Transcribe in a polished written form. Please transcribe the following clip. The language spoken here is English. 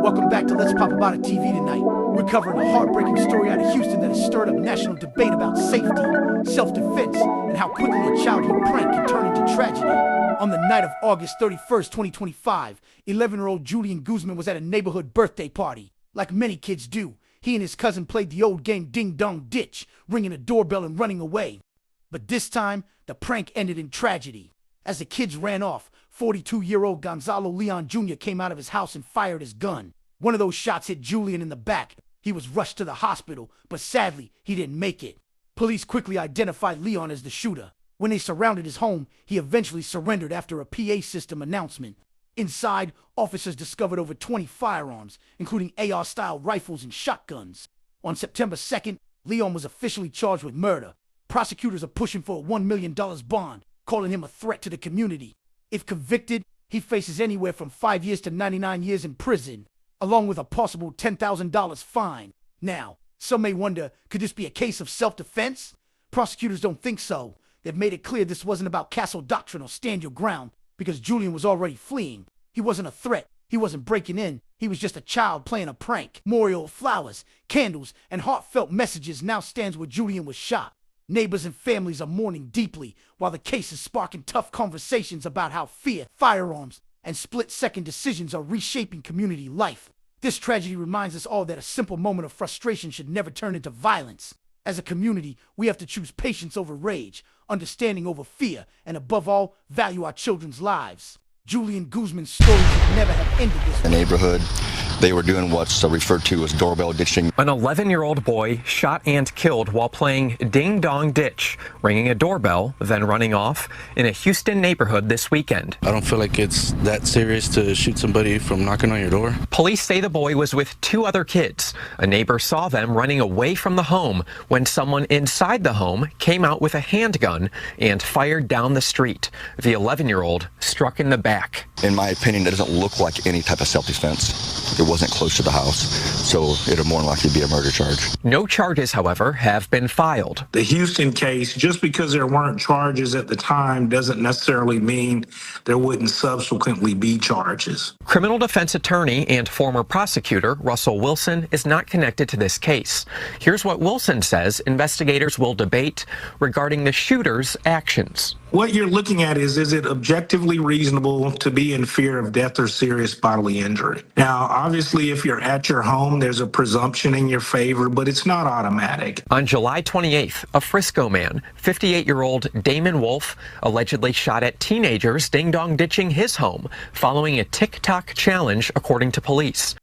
Welcome back to Let's Pop About It TV tonight. We're covering a heartbreaking story out of Houston that has stirred up national debate about safety, self-defense, and how quickly a childhood prank can turn into tragedy. On the night of August 31st, 2025, 11-year-old Julian Guzman was at a neighborhood birthday party. Like many kids do, he and his cousin played the old game Ding Dong Ditch, ringing a doorbell and running away. But this time, the prank ended in tragedy. As the kids ran off, 42-year-old Gonzalo Leon Jr. came out of his house and fired his gun. One of those shots hit Julian in the back. He was rushed to the hospital, but sadly, he didn't make it. Police quickly identified Leon as the shooter. When they surrounded his home, he eventually surrendered after a PA system announcement. Inside, officers discovered over 20 firearms, including AR-style rifles and shotguns. On September 2nd, Leon was officially charged with murder. Prosecutors are pushing for a $1 million bond, calling him a threat to the community. If convicted, he faces anywhere from 5 years to 99 years in prison, along with a possible $10,000 fine. Now, some may wonder, could this be a case of self-defense? Prosecutors don't think so. They've made it clear this wasn't about castle doctrine or stand your ground, because Julian was already fleeing. He wasn't a threat. He wasn't breaking in. He was just a child playing a prank. Memorial flowers, candles, and heartfelt messages now stands where Julian was shot. Neighbors and families are mourning deeply, while the case is sparking tough conversations about how fear, firearms, and split-second decisions are reshaping community life. This tragedy reminds us all that a simple moment of frustration should never turn into violence. As a community, we have to choose patience over rage, understanding over fear, and above all, value our children's lives. Julian Guzman's story should never have ended this way. The neighborhood, they were doing what's referred to as doorbell ditching. An 11-year-old boy shot and killed while playing Ding Dong Ditch, ringing a doorbell, then running off in a Houston neighborhood this weekend. I don't feel like it's that serious to shoot somebody from knocking on your door. Police say the boy was with two other kids. A neighbor saw them running away from the home when someone inside the home came out with a handgun and fired down the street. The 11-year-old struck in the back. In my opinion, it doesn't look like any type of self-defense. It wasn't close to the house, so it'll more likely be a murder charge. No charges, however, have been filed. The Houston case, just because there weren't charges at the time doesn't necessarily mean there wouldn't subsequently be charges. Criminal defense attorney and former prosecutor Russell Wilson is not connected to this case. Here's what Wilson says investigators will debate regarding the shooter's actions. What you're looking at is it objectively reasonable to be in fear of death or serious bodily injury? Now, obviously, if you're at your home, there's a presumption in your favor, but it's not automatic. On July 28th, a Frisco man, 58-year-old Damon Wolf, allegedly shot at teenagers ding-dong ditching his home following a TikTok challenge, according to police.